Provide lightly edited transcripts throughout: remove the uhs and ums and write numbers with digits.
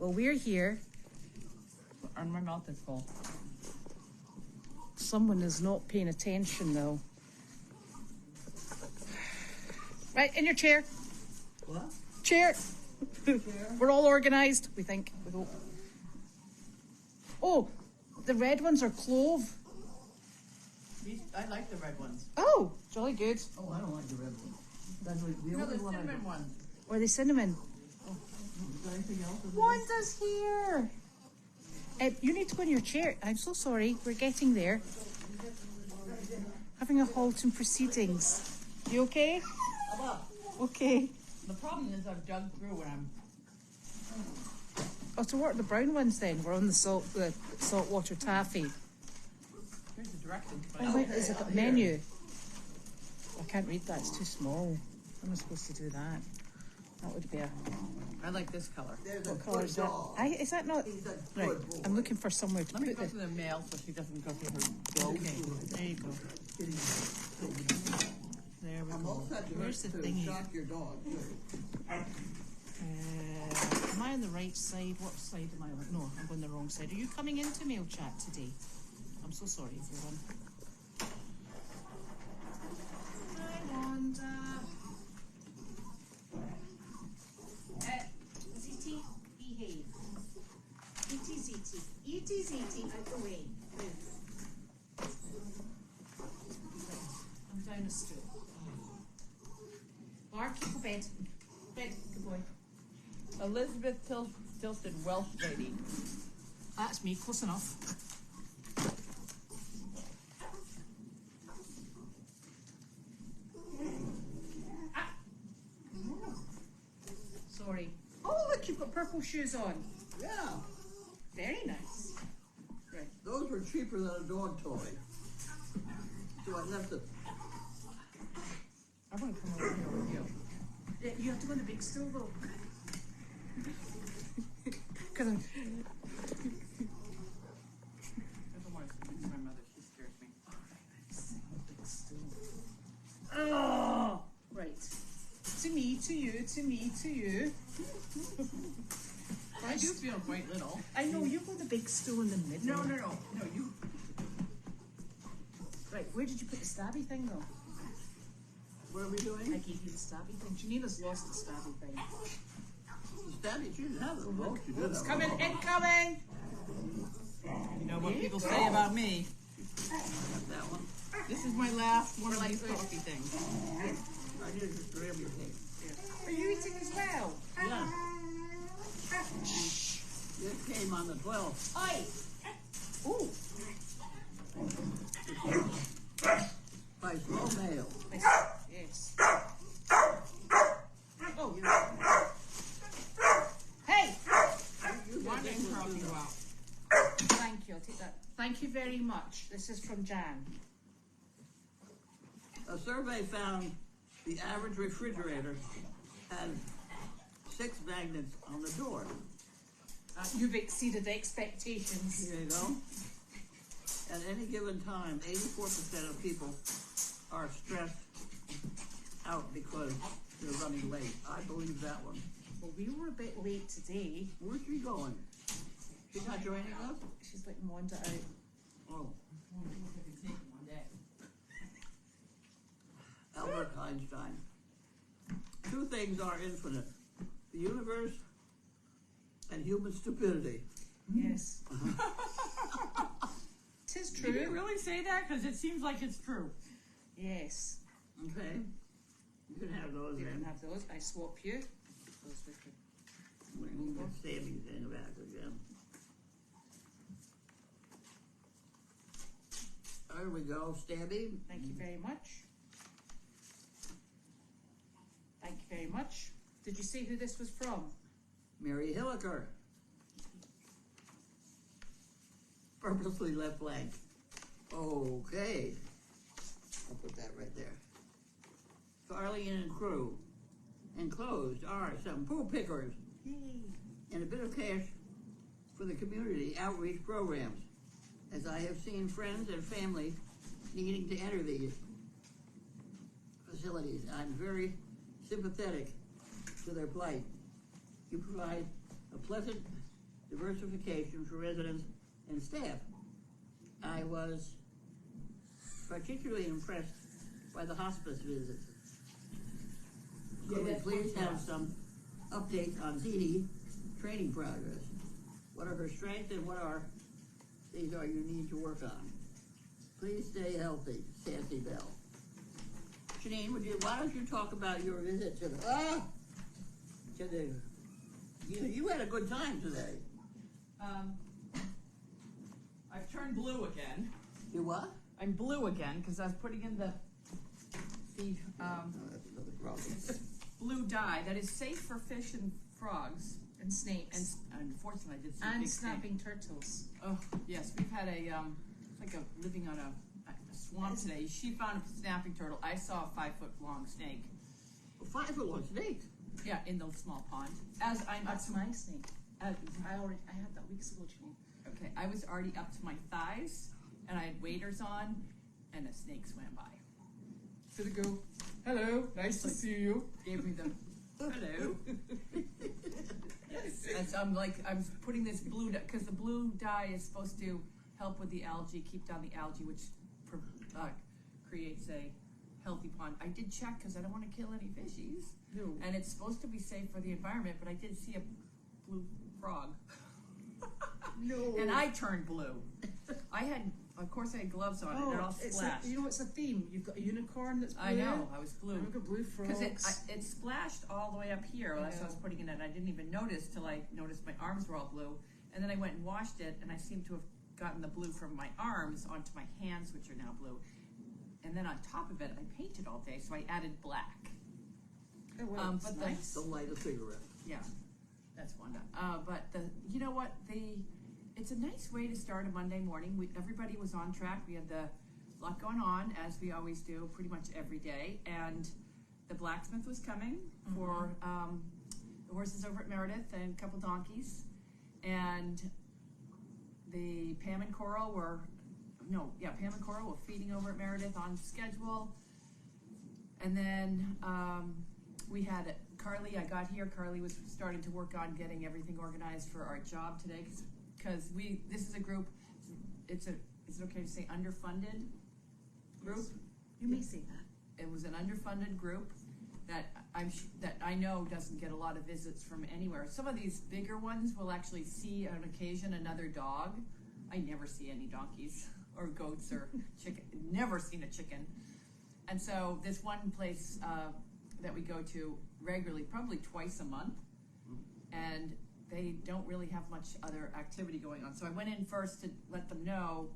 Well, we're here. And my mouth is full. Someone is not paying attention, though. Right, in your chair. What? Chair. We're all organised, we think. We hope. Oh, the red ones are clove. I like the red ones. Oh, jolly good. Oh, I don't like the red one. That's like the No, only the one I cinnamon don't. one. Or the cinnamon. Is there anything else? in there? Wanda's here. You need to go in your chair. I'm so sorry. We're getting there. Having a halt in proceedings. You okay? Okay. The problem is I've dug through and I'm... Oh, so what are the brown ones then? We're on the saltwater taffy. Here's the directions. But Oh, wait, is it a menu? I can't read that. It's too small. How am I supposed to do that? That would be a... I like this color. There's a What colour good is that? dog. Is that not... He's a Right, good boy. I'm looking for somewhere to Let me put go this. to the mail so she doesn't go through her bill. Okay, there you go. There we I'm go. all set to Where's the to thingy? shock your dog. too. Am I on the right side? What side am I on? No, I'm on the wrong side. Are you coming into mail chat today? I'm so sorry, everyone. Hi, Wanda. Ziti, behave. Iti, ziti. Iti, ziti, out the way. Move. I'm down a stool. Mark, go bed. Bed, good boy. Elizabeth Tilston, Welsh lady. That's me, close enough. Ah. Sorry. Oh, look, you've got purple shoes on. Yeah, Very nice. Right. those were cheaper than a dog toy. So I left it. I want to come over here with you. Yeah, you have to go on the big stool though. Because I'm. I don't want to speak to my mother. She scares me. Big stool. Oh! Right. To me, to you, to me, to you. I do feel quite little. I know, you go the big stool in the middle. No, you. Right, where did you put the stabby thing though? What are we I doing? gave you the stabby thing. Janina's lost the stabby thing. Daddy, she didn't have the remote. She did It's have coming, a remote. incoming! You know what people say about me. That one. This is my last one of these coffee things. I did just grab your thing. Are you eating as well? Yeah. This came on the 12th. Oi! Ooh! By slow mail. Yes. Oh! Hey! Want to interrupt you out. Thank you, I'll take that. Thank you very much. This is from Jan. A survey found the average refrigerator had 6 magnets on the door. You've exceeded expectations. Here you go. At any given time, 84% of people are stressed out because they're running late. I believe that one. Well, we were a bit late today. Where's she going? She's not joining us? She's letting Wanda out. Oh, Albert Einstein. 2 things are infinite: the universe and human stupidity. Yes. Tis Did you true. really say that? Because it seems like it's true. Yes. Okay, you can have those You can in. have those. I swap you. Those with you. We'll get Sammy's in the back again. There we go, Stabby. Thank you very much. Thank you very much. Did you see who this was from? Mary Hilliker. Purposely left blank. Okay. I'll put that right there. Carlene and crew. Enclosed are some pool pickers Yay. and a bit of cash for the community outreach programs, as I have seen friends and family needing to enter these facilities. I'm very sympathetic to their plight. You provide a pleasant diversification for residents and staff. I was particularly impressed by the hospice visits. Could we please have some updates on Dee Dee training progress? What are her strengths and what are these are you need to work on? Please stay healthy, Sassy Bell. Janine, why don't you talk about your visit to the you had a good time today. I've turned blue again. You what? I'm blue again because I was putting in the That's another problem. blue dye that is safe for fish and frogs. And snakes. And unfortunately, I did see a And big snake. snapping turtles. Oh yes, we've had living on a swamp today. She found a snapping turtle. I saw a 5-foot long snake. A 5-foot long snake. Yeah, in the small pond. As I'm up That's to my snake. I had that weeks ago, Janine. okay, I was already up to my thighs, and I had waders on, and a snake swam by. So they go, hello, nice to see you. Gave me the hello. Yes. And so I'm putting this blue dye, because the blue dye is supposed to help with the algae, keep down the algae, which creates a healthy pond. I did check because I don't want to kill any fishies. No. And it's supposed to be safe for the environment, but I did see a blue frog. No. And I turned blue. Of course I had gloves on and it all splashed. You know what's a theme? You've got a unicorn that's blue. I know, I was blue. And we've got blue frogs. Because it splashed all the way up here. That's why I was putting it in. I didn't even notice till I noticed my arms were all blue. And then I went and washed it, and I seem to have gotten the blue from my arms onto my hands, which are now blue. And then on top of it, I painted all day, so I added black. Oh, well, but To light a cigarette. yeah, that's Wanda. But you know what? It's a nice way to start a Monday morning. Everybody was on track. We had the lot going on, as we always do, pretty much every day. And the blacksmith was coming for the horses over at Meredith and a couple donkeys. And the Pam and Coral were feeding over at Meredith on schedule. And then we had Carly. I got here. Carly was starting to work on getting everything organized for our job today, because this is a group. Is it okay to say underfunded group? You may say that. It was an underfunded group that I know doesn't get a lot of visits from anywhere. Some of these bigger ones will actually see on occasion another dog. I never see any donkeys or goats or chicken. Never seen a chicken. And so this one place that we go to regularly, probably twice a month, and they don't really have much other activity going on. So I went in first to let them know,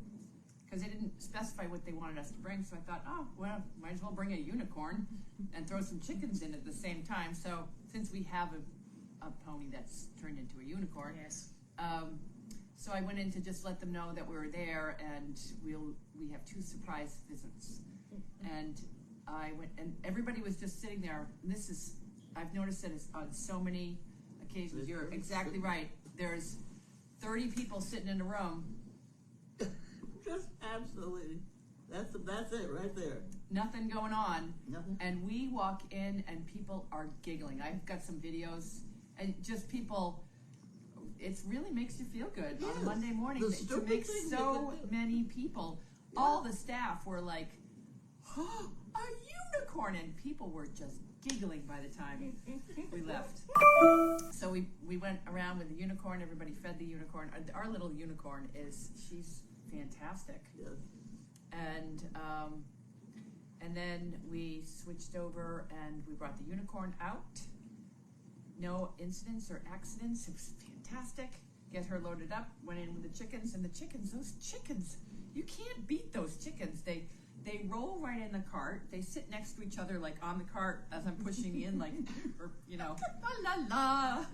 because they didn't specify what they wanted us to bring. So I thought, might as well bring a unicorn and throw some chickens in at the same time. So since we have a pony that's turned into a unicorn, Yes. so I went in to just let them know that we were there, and we have 2 surprise visits. And I went, and everybody was just sitting there. And I've noticed that it's on so many occasions. You're exactly right. There's 30 people sitting in a room. Just absolutely. That's it right there. Nothing going on. Nothing. And we walk in and people are giggling. I've got some videos, and just people, it really makes you feel good on a Monday morning to make so many people. Yeah. All the staff were like, oh, a unicorn, and people were just giggling by the time we left. So we went around with the unicorn. Everybody fed the unicorn. Our little unicorn she's fantastic. Yes. And then we switched over and we brought the unicorn out. No incidents or accidents. It was fantastic. Get her loaded up. Went in with the chickens, and those chickens, you can't beat those chickens. They roll right in the cart. They sit next to each other, like on the cart as I'm pushing in, like, or, la la la.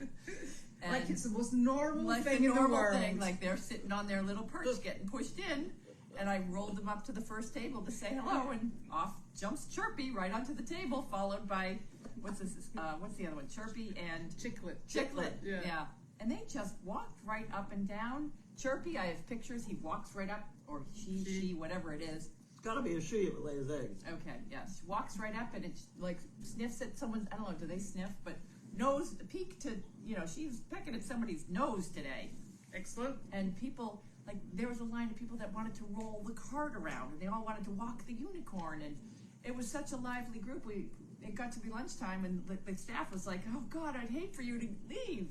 And like it's the most normal like thing in the world. thing. Like they're sitting on their little perch getting pushed in. And I rolled them up to the first table to say hello, and off jumps Chirpy right onto the table, followed by, what's the other one? Chirpy and Chicklet. Yeah. And they just walked right up and down. Chirpy, I have pictures. He walks right up, or she, whatever it is. It's got to be a she if it lays eggs. Okay, yes. Walks right up, and it like sniffs at someone's, I don't know, do they sniff? But peek to, she's pecking at somebody's nose today. Excellent. And people, like, there was a line of people that wanted to roll the cart around, and they all wanted to walk the unicorn, and it was such a lively group. It got to be lunchtime, and the staff was like, "Oh God, I'd hate for you to leave."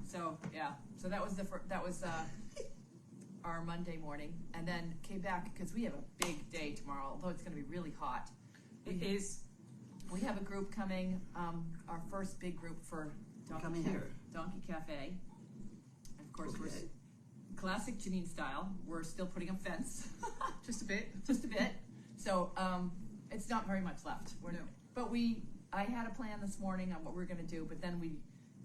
So yeah, so that was our Monday morning, and then came back because we have a big day tomorrow. Although it's going to be really hot, It is. we have a group coming. Our first big group for Coming here. Donkey Cafe. And of course, we're Okay. classic Janine style. We're still putting a fence. Just a bit. Just a bit. So it's not very much left. No. But I had a plan this morning on what we were going to do, but then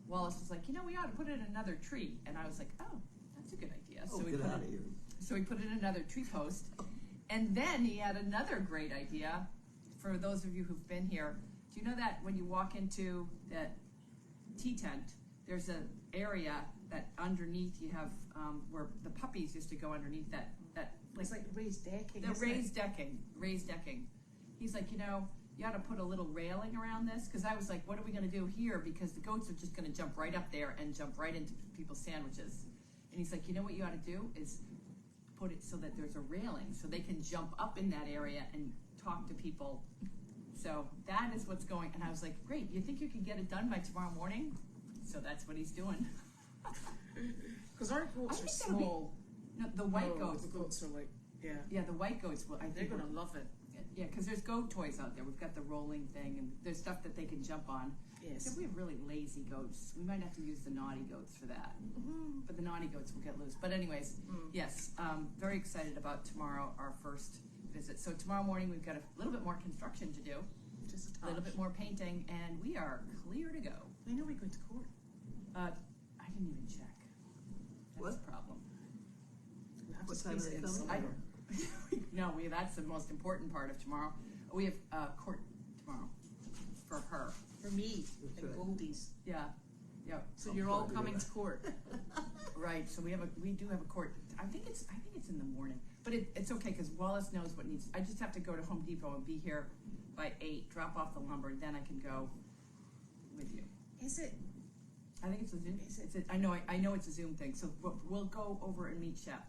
Wallace was like, we ought to put in another tree. And I was like, oh, that's a good idea. Oh, So we get put out of here. So we put in another tree post. And then he had another great idea for those of you who've been here. Do you know that when you walk into that tea tent, there's an area that underneath you have where the puppies used to go underneath that It's like raised decking. the isn't it? raised decking. He's like, you ought to put a little railing around this, because I was like, what are we going to do here? Because the goats are just going to jump right up there and jump right into people's sandwiches. And he's like, what you ought to do is put it so that there's a railing so they can jump up in that area and talk to people. So that is what's going. And I was like, great. You think you can get it done by tomorrow morning? So that's what he's doing. Because our goats I are think that'll be- small. No, the white Oh, goats. The goats are like, yeah. Yeah, the white goats will. I They're think going to love it. Yeah, because there's goat toys out there. We've got the rolling thing, and there's stuff that they can jump on. Yes. If we have really lazy goats, we might have to use the naughty goats for that. But the naughty goats will get loose. But anyways, yes, very excited about tomorrow, our first visit. So tomorrow morning we've got a little bit more construction to do, Just a little bit more painting, and we are clear to go. When are we going to court? I didn't even check. That's What? the problem. We have What to time squeeze are it they in coming? somewhere. No, that's the most important part of tomorrow. We have court tomorrow for her. For me That's and right. Goldy's. Yeah. So I'm you're all sorry to coming hear to court. Right, so we do have a court. I think it's in the morning, but it's okay because Wallace knows what needs. I just have to go to Home Depot and be here by 8. Drop off the lumber, and then I can go with you. Is it? I think it's a Zoom. I know it's a Zoom thing. So we'll go over and meet Shep.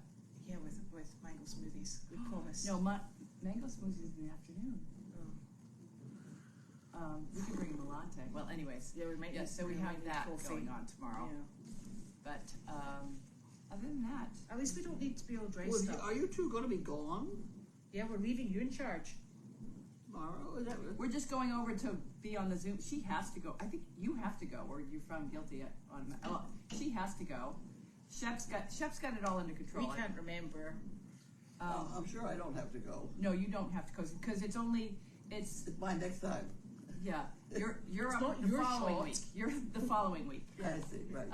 Yeah, with mango smoothies. We promise. No, mango smoothies in the afternoon. We can bring him a latte. Well, anyways. Yeah, we might. Yeah, need- so we might have need that coffee. going on tomorrow. Yeah. But other than that, At least we don't need to be all Well, dressed up. are you two going to be gone Yeah, we're leaving you in charge. tomorrow? Is that we're just going over to be on the Zoom. She has to go. I think you have to go, or you're found guilty on. Oh, she has to go. Shep's got it all under control. We can't remember. I'm sure I don't have to go. No, you don't have to go because it's It's my next time. yeah. You're It's up not the your following fault. week. You're the following week. I see, right.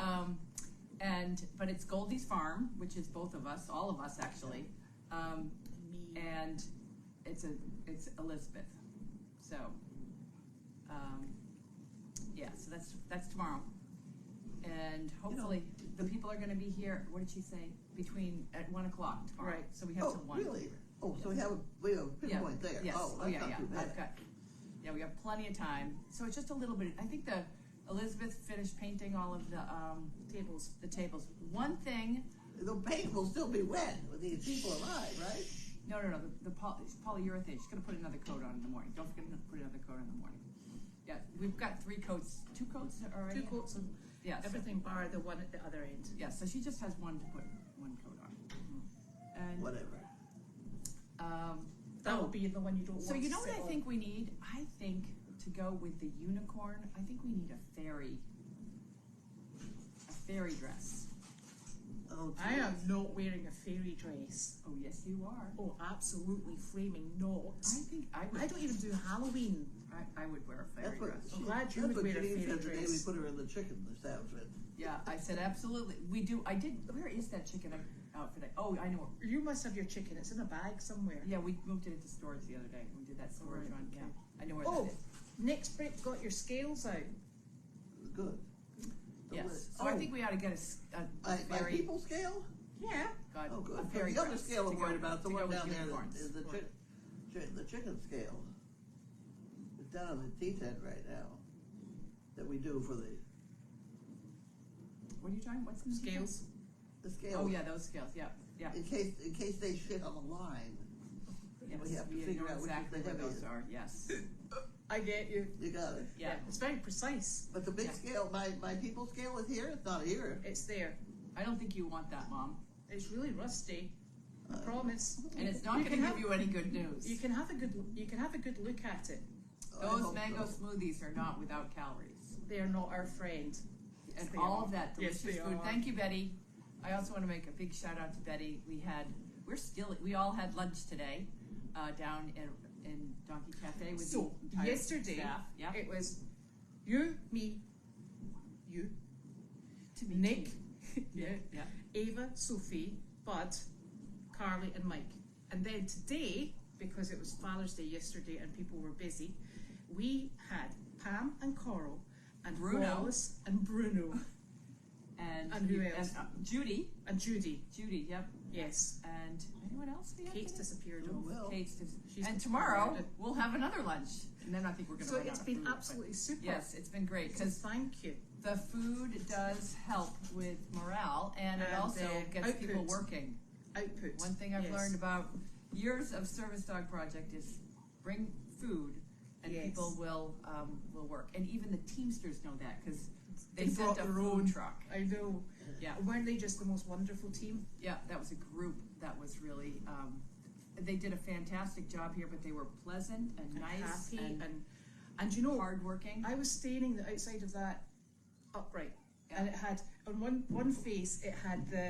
But it's Goldy's farm, which is both of us, all of us actually, Me. and it's Elizabeth. So so that's tomorrow, and hopefully the people are going to be here. What did she say? At 1 o'clock tomorrow. Right. So we have Oh, till 1. really? Oh, so we have a pinpoint there. Yes. Oh, that's yeah. not too bad. We have plenty of time. So it's just a little bit. I think Elizabeth finished painting all of the Tables. The tables. One thing. The paint will still be wet when these people arrive, right? No. The polyurethane. She's gonna put another coat on in the morning. Don't forget to put another coat on in the morning. Yeah, we've got 3 coats. 2 coats already. 2 coats of Yeah. everything bar the one at the other end. Yeah. So she just has one to put 1 coat on. And Whatever. That will be the one you don't want So you to know what sit I on. think we need? I think to go with the unicorn, I think we need a fairy dress. Oh, I geez. am not wearing a fairy dress. Oh yes, you are. Oh, absolutely flaming not. I think I would. I don't even do Halloween. I would wear a fairy That's what, dress. I'm glad you that's would what wear a Janine fairy said the day we dress. put her in the chicken establishment. Yeah, I said absolutely. We do. I did. Where is that chicken outfit? Oh, I know. You must have your chicken. It's in a bag somewhere. Yeah, we moved it into storage the other day. We did that storage Right, run. okay. Yeah, I know where Oh, that is. next break got your scales out. Good. Yes. So I think we ought to get a my fairy. people scale? Yeah. God, Oh, good. a But fairy the other dress scale to I'm go- worried about, the to go one with down there unicorns. is the chicken scale. It's down on the tea tent right now that we do for the What are you trying? What's in the Scales. The scale. Oh yeah, those scales. Yeah, yeah. In case they shit on the line. Yes, We have to we figure know out which exactly is the where those heaviest. are. Yes. I get you. You got it. Yeah. It's very precise. But the big Yeah. scale, my people scale is here. It's not here. It's there. I don't think you want that, Mom. It's really rusty. I promise. And it's not You going can to have- give you any good news. You can have a good look at it. I Those hope mango so. smoothies are not without calories. They are not our friend. Yes, And they all are. of that Yes, delicious they food. are. Thank you, Betty. I also want to make a big shout out to Betty. We all had lunch today down in Donkey Cafe with So the entire yesterday staff. Yeah. it was you, me, you, To me, Nick, too. yeah, Yeah. Ava, Sophie, Bud, Carly, and Mike. And then today, because it was Father's Day yesterday and people were busy, we had Pam and Coral and Bruno. Wallace and Bruno And who else? And, Judy. and Judy. Judy. Yep. Yes. And anyone else? We had Kate's today? disappeared. Oh, well. Kate's She's and tomorrow disappeared. we'll have another lunch, and then I think we're going to. So run it's out of been food, but- absolutely super. Yes, it's been great So because thank you. the food does help with morale, and it And, also gets people output. working. Output. One thing I've Yes. learned about years of Service Dog Project is bring food, and Yes. people will work. And even the Teamsters know that because they They sent brought a their food own. truck. I know. Yeah, Weren't they just the most wonderful team? yeah, that was a group that was really. They did a fantastic job here, but they were pleasant and nice Happy and and you know, hardworking. I was standing outside of that upright, Yeah. and it had on one face it had the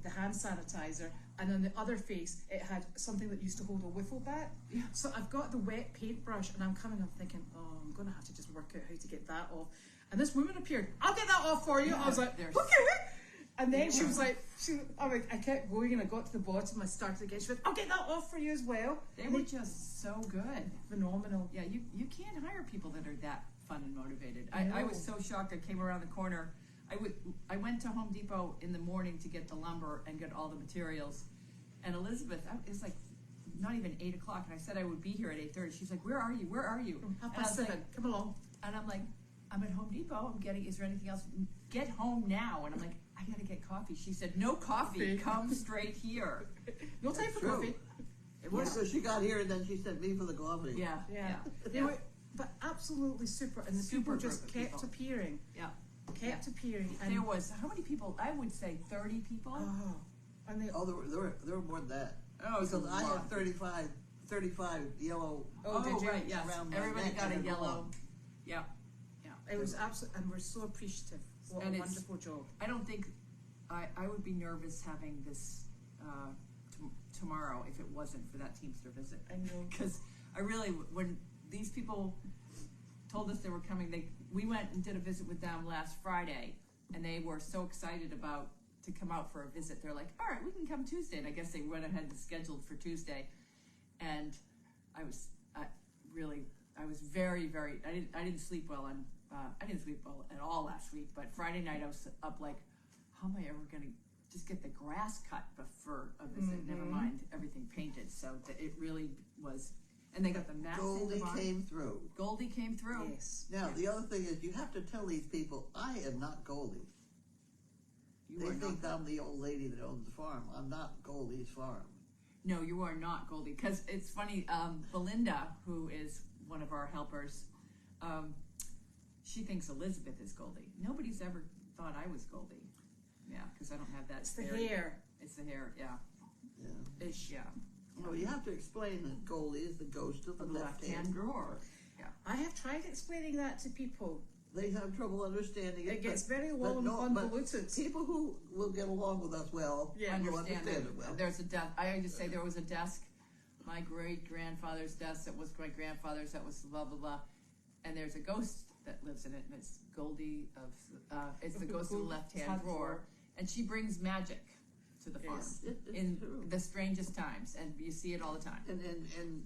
hand sanitizer, and on the other face it had something that used to hold a wiffle bat. Yeah. So I've got the wet paintbrush, and I'm coming up thinking, oh, I'm gonna have to just work out how to get that off. And this woman appeared. I'll get that off for you. Yeah, I was like, they're okay. And then They she were- was like, I kept going, and I got to the bottom. I started again. She went, I'll get that off for you as well. They And were just so good. phenomenal. Yeah, you can't hire people that are that fun and motivated. I I was know. so shocked. I came around the corner. I went to Home Depot in the morning to get the lumber and get all the materials. And Elizabeth, it's like not even 8 o'clock, and I said I would be here at 8:30. She's like, "Where are you? Where are you?" Half And I past was 7. like, Come along. and I'm like, I'm at Home Depot. I'm getting. Is there anything else? Get home now. And I'm like, I gotta get coffee. She said, no coffee. Come straight here. No time That's for true. coffee. It was so she got here and then she sent me for the coffee. Yeah, Yeah. yeah, They were, but absolutely super, and the Super people just group of kept people. appearing, yeah. kept appearing, and There was how many people? I would say 30 people. oh, and they Oh, there were more than that. Oh, it was a Because I lot. had 35 yellow. Oh, did you? right, yes. Around my Everybody neck got a and yellow. along. Yeah. It was absolute, and we're so appreciative. What And a it's- wonderful job. I don't think I would be nervous having this tomorrow if it wasn't for that Teamster visit. I know. Because I really, when these people told us they were coming, we went and did a visit with them last Friday, and they were so excited to come out for a visit. They're like, all right, we can come Tuesday. And I guess they went ahead and scheduled for Tuesday. And I was very, very, I didn't sleep well I didn't sleep well at all last week, but Friday night I was up like, how am I ever going to just get the grass cut for a visit? Never mind everything painted. So it really was, and they got the mats in the Goldie barn. came through. Goldie came through. Yes. Now, the other thing is you have to tell these people, I am not Goldie. You They are think not. I'm the old lady that owns the farm. I'm not Goldie's farm. No, you are not Goldie. Because it's funny, Belinda, who is one of our helpers, she thinks Elizabeth is Goldie. Nobody's ever thought I was Goldie. Yeah, because I don't have that. It's the very- hair. It's the hair, yeah. Yeah. Ish. Yeah. Well, you have to explain that Goldie is the ghost of the The left-hand drawer. I have tried explaining that to people. They have trouble understanding it. It gets but- very but well and no, but convoluted. people who will get along with us well Yeah. will Understand understand that it well. there's a desk. I just say there was a desk, my great grandfather's desk that was my grandfather's, that was blah blah blah, and there's a ghost that lives in it, and it's Goldie of it's the ghost of the left-hand drawer, and she brings magic to the farm Yes, it's in true. the strangest times, and you see it all the time. And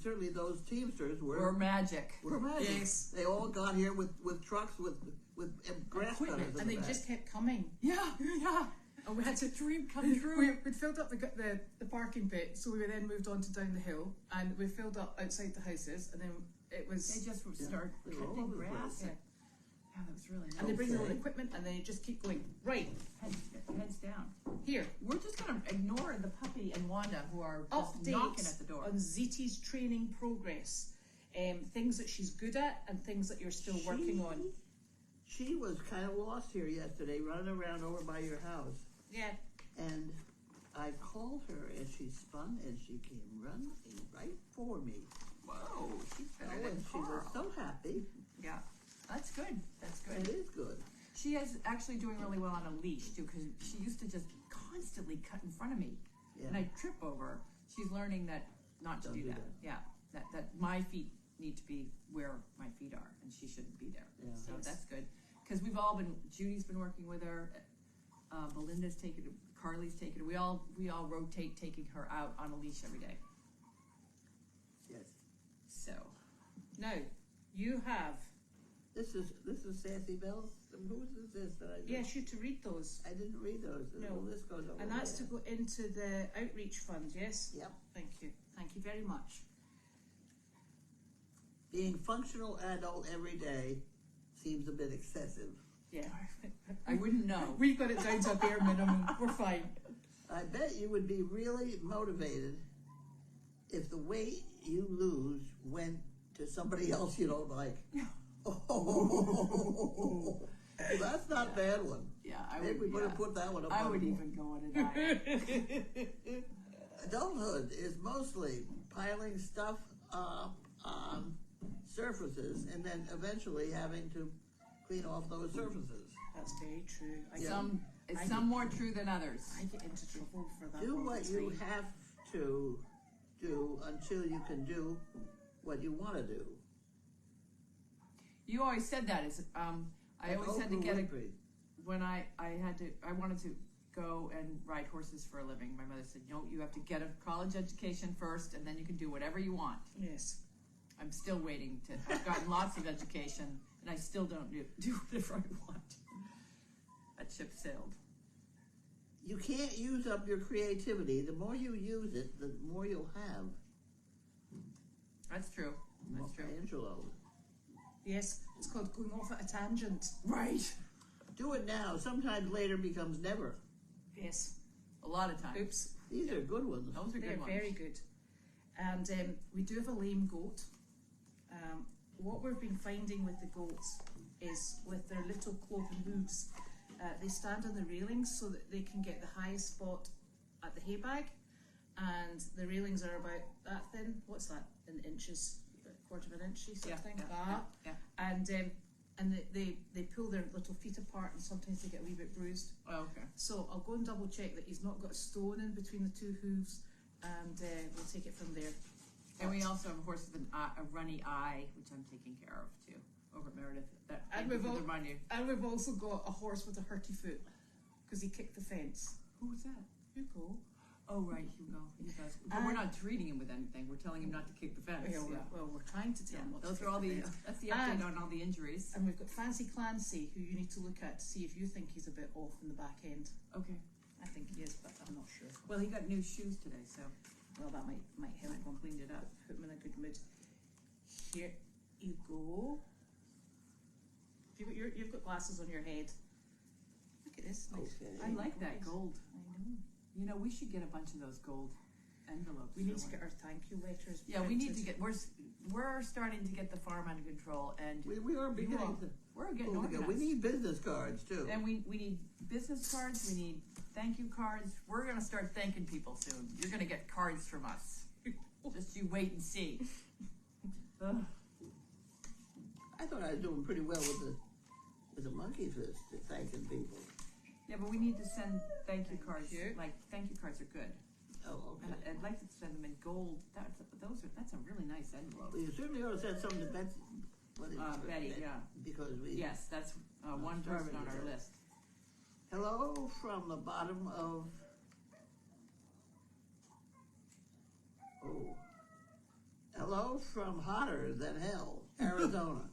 certainly those Teamsters We're magic. were magic. Yes. They all got here with trucks with grass Equipment, cutters in And the they back. just kept coming. Yeah, yeah. And we had to Dream come true. We'd filled up the parking bit, so we then moved on to down the hill, and we filled up outside the houses, and then it was They just would Yeah, start they were all cutting over the grass. place. And, Yeah, that was really nice. And they bring their own Okay. equipment, and then you just keep going, right, Heads down. here. We're just gonna ignore the puppy and Wanda, who are just knocking at the Updates door. on Ziti's training progress. Things that she's good at and things that you're still working on. She was kind of lost here yesterday, running around over by your house. Yeah. And I called her, and she spun, and she came running right for me. Whoa, she's better Oh, than and she was Carl. so happy. Yeah, that's good. That's good. It is good. She is actually doing really well on a leash too, because she used to just constantly cut in front of me, Yeah. and I'd trip over her. She's learning that not to Don't do do that. that. Yeah, that my feet need to be where my feet are, and she shouldn't be there. Yeah. So Yes. that's good, because we've all been. Judy's been working with her. Belinda's taken it. Carly's taken it. We all rotate taking her out on a leash every day. Yes. So Now, you have, This is Sassy Bells. Whose is this that I did? yes, you to read those. I didn't read those. No. Well, this goes over And that's to there. go into the outreach fund, yes? Yep. Thank you. Thank you very much. Being functional adult every day seems a bit excessive. Yeah. I wouldn't know. We got it down to a bare minimum. We're fine. I bet you would be really motivated if the weight you lose went to somebody else you don't like. Oh, that's not a bad one. Yeah, I Maybe would. we better Yeah. put that one up. I on would the wall. even go on a diet. Adulthood is mostly piling stuff up on surfaces and then eventually having to clean off those surfaces. That's very true. Yeah. Some more true than others. I get into trouble for that. Do all what the you time. have to do until you can do what you want to do. You always said that. I always had to Oprah get a Winfrey. when I wanted to go and ride horses for a living. My mother said, "No, you have to get a college education first, and then you can do whatever you want." Yes. I'm still waiting to. I've gotten lots of education, and I still don't do whatever I want. That ship sailed. You can't use up your creativity. The more you use it, the more you'll have. That's true. That's true. Angelo. Yes. It's called going off at a tangent. Right. Do it now. Sometimes later becomes never. Yes. A lot of times. Oops. These are good ones. Those are They're good ones. very good. And we do have a lame goat. What we've been finding with the goats is with their little cloven hooves, they stand on the railings so that they can get the highest spot at the hay bag. And the railings are about that thin. What's that in inches? A quarter of an inch, something. Yeah. And they pull their little feet apart, and sometimes they get a wee bit bruised. Oh, okay. So I'll go and double check that he's not got a stone in between the two hooves, and we'll take it from there. And we also have a horse with a runny eye, which I'm taking care of too, over at Meredith. And we've all, we've also got a horse with a hurty foot because he kicked the fence. who was that? Hugo. Oh, right, Hugo. He does. But we're not treating him with anything. We're telling him not to kick the fence. Well, we're trying to tell him what to Those kick are all the the. fence. That's the update on all the injuries. And we've got Fancy Clancy, who you need to look at to see if you think he's a bit off in the back end. Okay. I think he is, but I'm not sure. Well, he got new shoes today, so Well, that might help him. cleaned it up. Put him in a good mood. Here you go. You've got glasses on your head. Look at this. Nice. Okay. I like that gold. I know. You know, we should get a bunch of those gold envelopes. We need for to get our thank you letters. Yeah, we need to printed. get. We're starting to get the farm under control, and We are beginning to. we're getting pull together. organized. We need business cards too. And we need business cards. We need thank you cards. We're gonna start thanking people soon. You're gonna get cards from us. Just you wait and see. Ugh. I thought I was doing pretty well with the monkey fist, thanking people. Yeah, but we need to send thank you cards. you. Like thank you cards are good. Oh, And okay. I'd like to send them in gold. That's a really nice envelope. Well, you certainly ought to send something to Betsy. What is it? Betty, yeah. Because we. Yes, that's one person on our list. Hello from the bottom of. Oh. Hello from hotter than hell, Arizona.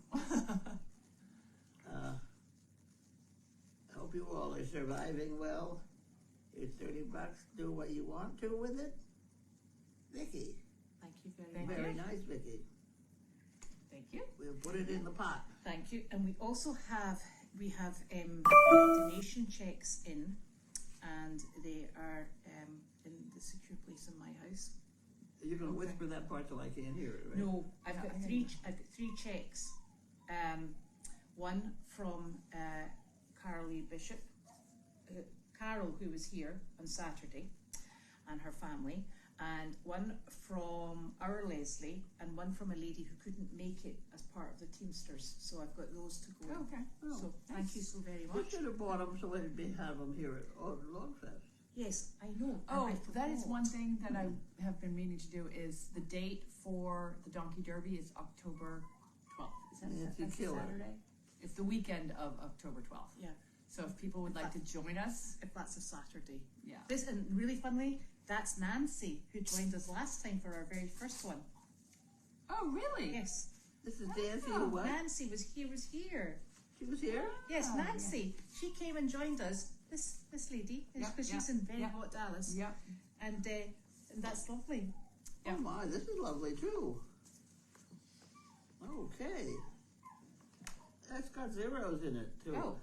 Hope you all are surviving well. Here's $30. Do what you want to with it. Vicky. Thank you very Thank much. Very you. nice, Vicky. Thank you. We'll put it in the pot. Thank you. And we also have donation checks in, and they are in the secure place in my house. You're going to Okay. whisper that part so I can't hear it, right? No, I've Yeah, got I hear three. you. I've got three checks. One from Carlene Bishop, Carol, who was here on Saturday, and her family, and one from our Leslie, and one from a lady who couldn't make it as part of the Teamsters. So I've got those to go. Oh, okay. Oh, So thank you so very we much. should have bought them so we'd have them here at Logfest. Yes, I know. Oh, and I that is forgot. one thing that I have been meaning to do is the date for the Donkey Derby is October 12th. Is that Nancy that's a Killer. Saturday? It's the weekend of October 12th. Yeah, So if people would like to join us, if that's a Saturday. yeah. This, and really funnily, that's Nancy who joined us last time for our very first one. Oh, really? Yes, This is Nancy Oh, who what? Nancy was here. She was here? Yes, Ah, Nancy. She came and joined us. This lady, Yep, because she's yep, in very yep. hot Dallas, Yep. and that's lovely. Yeah. Oh my, this is lovely too. Okay. That's got zeros in it too. Oh,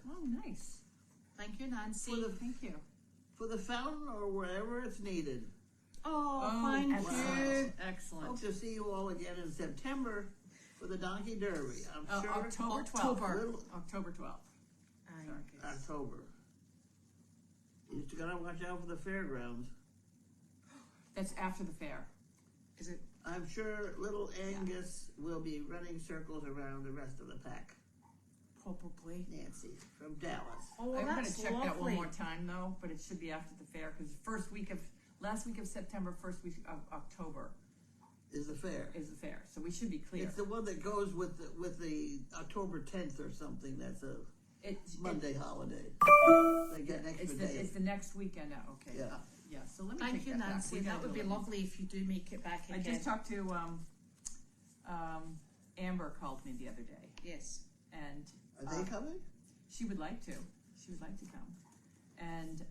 nice. Thank you, Nancy. Thank you. For the fountain or wherever it's needed. Oh, thank excellent. you. Excellent. Hope to see you all again in September for the Donkey Derby. I'm sure October 12th. October. October 12th. October. You just gotta watch out for the fairgrounds. That's after the fair. Is it? I'm sure little Angus will be running circles around the rest of the pack. Probably. Nancy from Dallas. Oh, I'm going that's to check lovely. that one more time though, but it should be after the fair because last week of September, first week of October Is the fair. is the fair. So we should be clear. It's the one that goes with the October 10th or something. That's a Monday holiday. They get an extra day. It's the next weekend. Okay. Yeah. Yeah. So let me Thank take you, that back. Nancy. We That gotta would do be it. lovely if you do make it back I again. just talked to Amber called me the other day, Yes. and Are they coming? she would like to. She would like to come, and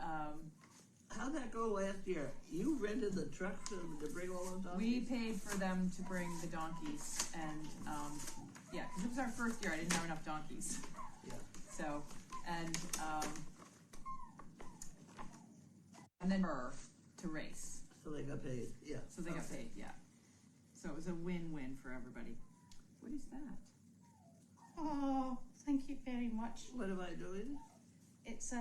How'd that go last year? You rented the truck to bring all those donkeys? we paid for them to bring the donkeys, and yeah, because it was our first year. I didn't have enough donkeys. Yeah. So, and then her to race. So they got paid. Yeah. So they got paid, yeah. So it was a win-win for everybody. What is that? Oh, thank you very much. What am I doing? It's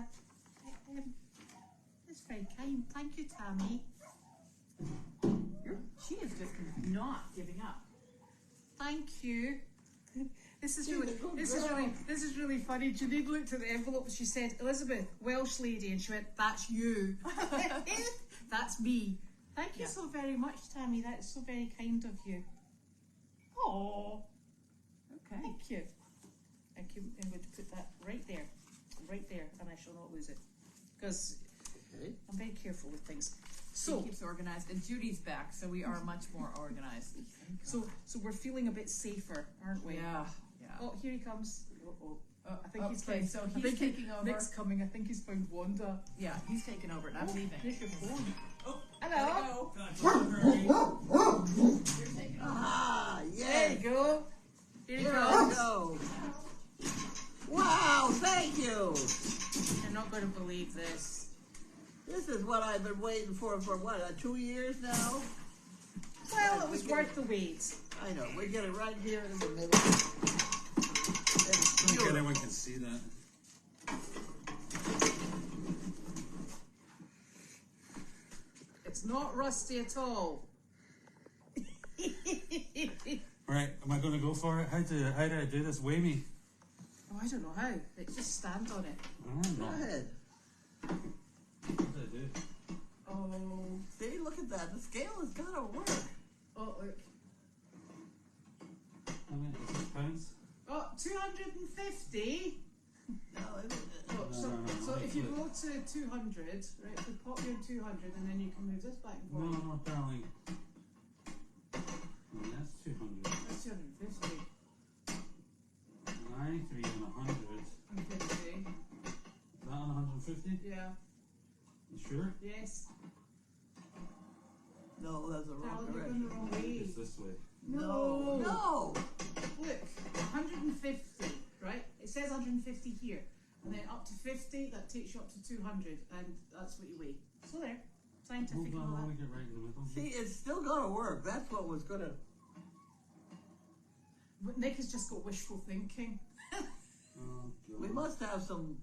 it's very kind. Thank you, Tammy. She is just not giving up. Thank you. This is She's really, a good this is girl. really, this is really funny. Janine looked at the envelope and she said, "Elizabeth, Welsh lady," and she went, "That's you." That's me. Thank you Yeah. so very much, Tammy. That is so very kind of you. Oh, Okay. thank you. Thank you. I'm going to put that right there, and I shall not lose it because Okay. I'm very careful with things. She So, keeps organized, and Judy's back, so we are much more organized. so we're feeling a bit safer, aren't we? Yeah. Oh, here he comes. I think he's okay, found, so I he's think taking over. Nick's coming. I think he's found Wanda. Yeah, he's taking over, and I'm leaving. Here's your phone. Oh, Hello. You're taking over. Ah, There yes. you go. Here he Here comes. I go. Wow, thank you. You're not going to believe this. This is what I've been waiting for what, 2 years now? Well, it was worth the wait. I know, we get it right here in the middle. I It's don't think beautiful. anyone can see that. It's not rusty at all. All right, am I going to go for it? How do I do this? Weigh me. Oh, I don't know how. Just stand on it. I don't Go know. ahead. What do I do? Oh, See, look at that. The scale has got to work. oh, look. How many pounds? Oh, 250. No, Oh, so, No. so if you go to 200, right, if we pop you in 200 and then you can move this back and No, forth. no, darling. Oh, that's 200. That's 250. 93 and 100. 150. Is that on 150? Yeah. You sure? Yes. no, that's the wrong Carl, you're direction. going the wrong way. It's this way. No, no. look, 150, right? It says 150 here. And then up to 50, that takes you up to 200, and that's what you weigh. So there, scientific Hold and on, all I want that. to get right in the middle. See, it's still gonna work. That's what was gonna. But Nick has just got wishful thinking. Oh, We God. must have some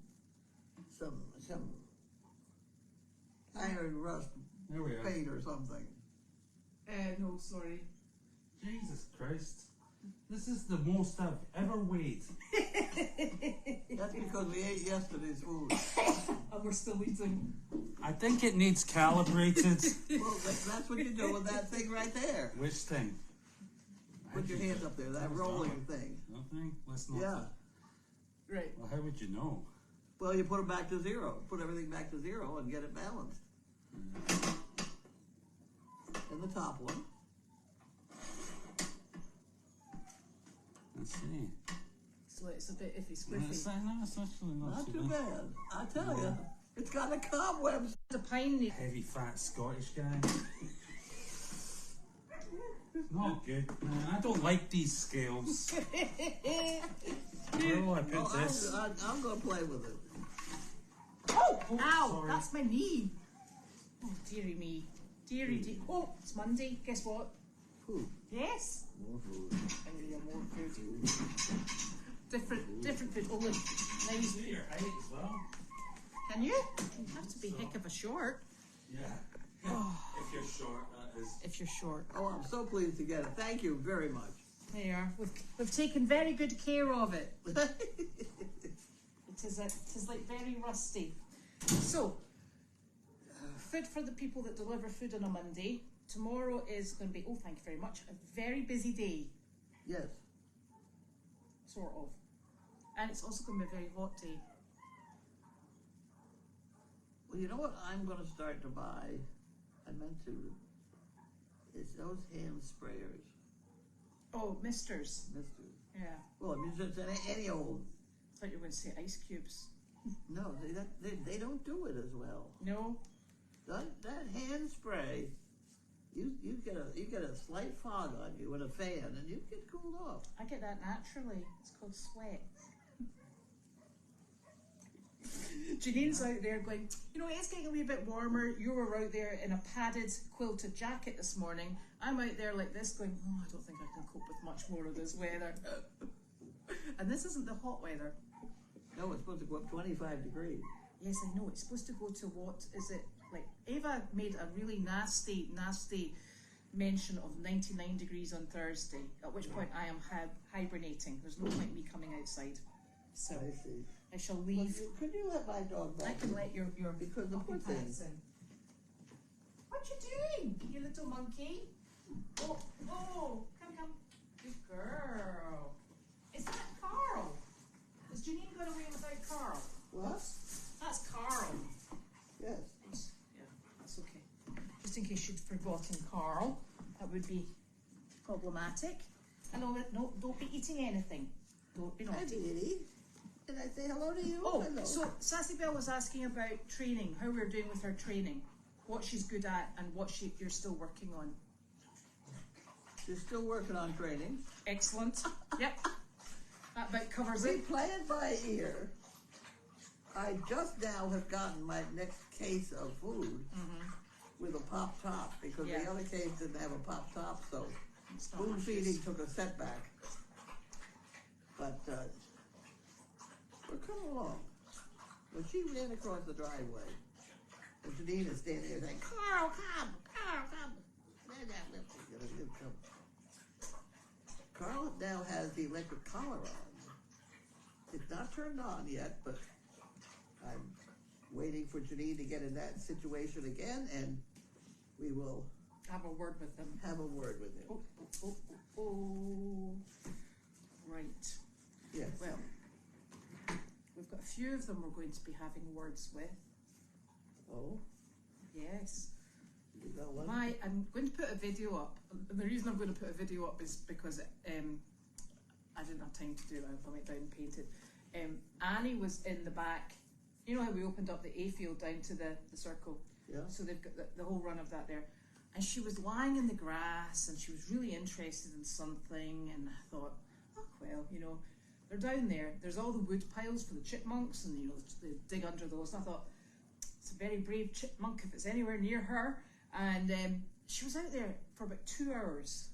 iron rust There we are. paint or something. No, sorry. Jesus Christ. This is the most I've ever weighed. That's because we ate yesterday's food. And we're still eating. I think it needs calibrated. Well, that's what you do with that thing right there. Which thing? Put your hand up there, that rolling thing. Nothing? Let's not. Yeah. Right. Well, how would you know? Well, you put it back to zero. Put everything back to zero and get it balanced. And the top one. Let's see. So it's a bit iffy It's, squiffy. no, it's actually not, Not too too bad. I tell you, it's got a cobwebs. The pine needle. Heavy fat Scottish guy. Not good. Man, I don't like these scales. Where will I put Oh, this? I'm going to play with it. Oh, ow, sorry. that's my knee. Oh, dearie me. Dearie, oh, it's Monday. Guess what? Food. Yes. More food. I need more food. Different food. Oh, look. Nice. See your height as well. Can you? You have to be heck of a short. Yeah. If you're short, that is. If you're short. Oh, I'm so pleased to get it. Thank you very much. There you are. We've taken very good care of it. It is like very rusty. So, food for the people that deliver food on a Monday. Tomorrow is going to be, oh, thank you very much, a very busy day, Yes. sort of. And it's also going to be a very hot day. Well, you know what I'm going to start to buy? I meant to. It's those hand sprayers, Oh, misters. Mister. Yeah. Well, I mean, just any old. I thought you were going to say ice cubes. No, they don't do it as well. No? That hand spray, you get a slight fog on you and a fan, and you get cooled off. I get that naturally. It's called sweat. Janine's out there going, you know, it's getting a wee bit warmer. You were out there in a padded quilted jacket this morning. I'm out there like this going, oh, I don't think I can cope with much more of this weather. And this isn't the hot weather. No, it's supposed to go up 25 degrees. Yes, I know. It's supposed to go to what is it? Like, Ava made a really nasty mention of 99 degrees on Thursday, at which point I am hibernating. There's no point in me coming outside. So I see. I shall leave. Could you let my dog back? I can let your Because the puppy poor thing. pants in. What you doing, you little monkey? Oh, come. Good girl. Is that Carl? Is Janine going away without Carl? What? That's Carl. Yes. Yeah, that's okay. Just in case you'd forgotten Carl, that would be problematic. And no, don't be eating anything. Don't be Hi, naughty. Dee. Did I say hello to you? Oh, hello. so Sassy Belle was asking about training, how we're doing with her training, what she's good at, and what you're still working on. She's still working on training. Excellent. Yep. That bit covers We it. play it by ear. I just now have gotten my next case of food with a pop top because Yeah. the other case didn't have a pop top, so It's not spoon much feeding use. took a setback. But we're coming along. When she ran across the driveway, and Janine is standing there saying, Carl, come! Carl, come! Carl now has the electric collar on. It's not turned on yet, but I'm waiting for Janine to get in that situation again, and we will Have a word with them. have a word with him. Oh. Right. Yes. Well, we've got a few of them we're going to be having words with. Oh, Yes. you got one? I'm going to put a video up. And the reason I'm going to put a video up is because I didn't have time to do that. I went down and painted. Annie was in the back. You know how we opened up the A field down to the circle? Yeah. So they've got the whole run of that there. And she was lying in the grass and she was really interested in something, and I thought, oh well, you know, they're down there. There's all the wood piles for the chipmunks, and you know they dig under those. And I thought it's a very brave chipmunk if it's anywhere near her. And she was out there for about 2 hours.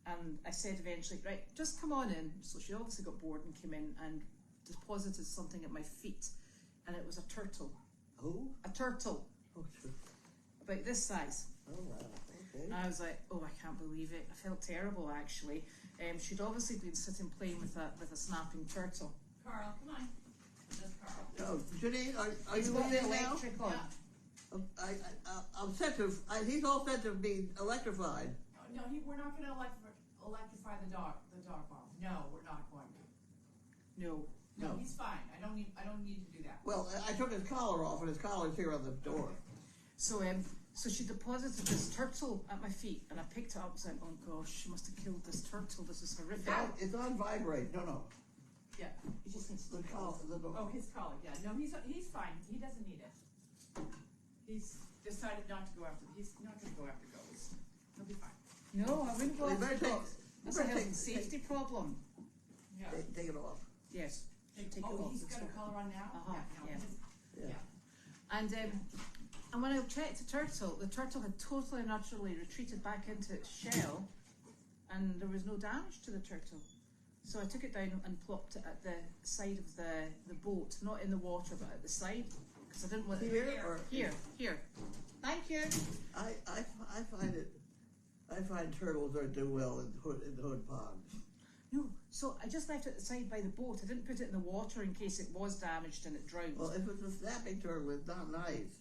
And I said eventually, right, just come on in. So she obviously got bored and came in and deposited something at my feet, and it was a turtle. Who? A turtle Oh, sure. about this size. Oh, wow. Okay. And I was like, oh, I can't believe it. I felt terrible actually. She'd obviously been sitting playing with a snapping turtle. Carl, come on. That's Carl. Oh, Janine, are He's you got the in now? electric on. Yeah. I'm set to. He's all set to be electrified. No, we're not going to electrify the dog bomb. No, we're not going to. No. No, No. he's fine. I don't need to do that. Well, I took his collar off, and his collar's here on the door. So so she deposited this turtle at my feet, and I picked it up and said, oh gosh, she must have killed this turtle. This is horrific. It's on vibrate. No. Yeah. He just needs to The collar. Oh, his collar. Yeah. No, he's fine. He doesn't need it. He's decided not to go after. He's not going to go after ghosts. He'll be fine. No, I wouldn't go Well, you after better take- dogs. That's you a better health and safety problem. Yeah. Take it off. Yes. Take it Oh, off. he's It's got a not- collar on now. Uh-huh, No, yeah. Yeah. Yeah. And when I checked the turtle had totally and utterly retreated back into its shell, and there was no damage to the turtle. So I took it down and plopped it at the side of the boat, not in the water, but at the side, because I didn't want it Here or Here. Thank you. I find turtles don't do well in hood ponds. No, so I just left it at the side by the boat. I didn't put it in the water in case it was damaged and it drowned. Well, if it's a snapping turtle, it's not nice.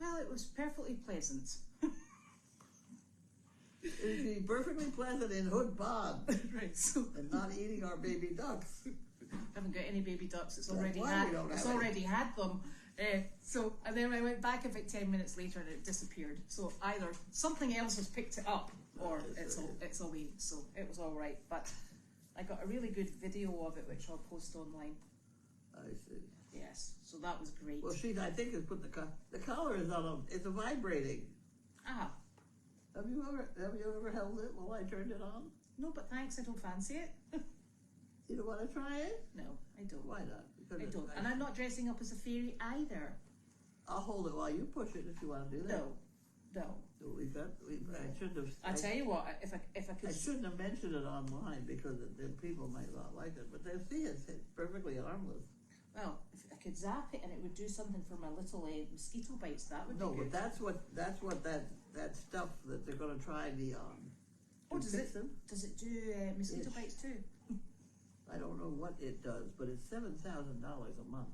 Well, it was perfectly pleasant. It'd be perfectly pleasant in Hood Pond Right, so and not eating our baby ducks. I haven't got any baby ducks. It's That's already why had. we don't It's have already had them. And then I went back about 10 minutes later and it disappeared. So either something else has picked it up, or it's away. So it was all right. But I got a really good video of it, which I'll post online. I see. Yes, so that was great. Well, I think has put the collar is on it's a vibrating. Ah, Have you ever held it while I turned it on? no, but thanks. I don't fancy it. You don't want to try it? No, I don't. Why not? Because I don't. And I'm not dressing up as a fairy either. I'll hold it while you push it if you want to do that. No. I shouldn't have. I tell you what, if I could. I shouldn't have mentioned it online because then people might not like it, but they see it's perfectly harmless. Well, if I could zap it and it would do something for my little mosquito bites, that would No, be but good. that's what that stuff that they're going to try me on. Oh, to does fix it? them. Does it do mosquito Itch. bites too? I don't know what it does, but it's $7,000 a month.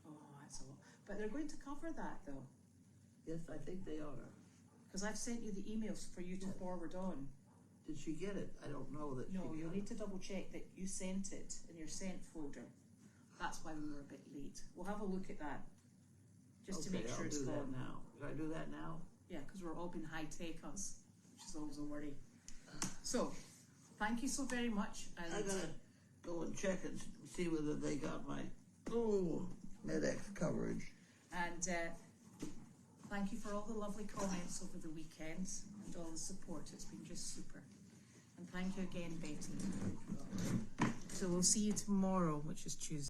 Oh, that's a lot. But they're going to cover that though, Yes, I think they are. because I've sent you the emails for you to Yes. forward on. Did she get it? I don't know that No, she you'll got need it. to double check that you sent it in your sent folder. That's why we were a bit late. We'll have a look at that, just to make sure I'll it's do that gone. now. Should I do that now? Yeah, because we're all being high tech us, which is always a worry. So, thank you so very much. And I gotta go and check and see whether they got my MedX coverage. And thank you for all the lovely comments over the weekend and all the support. It's been just super. And thank you again, Betty. So we'll see you tomorrow, which is Tuesday.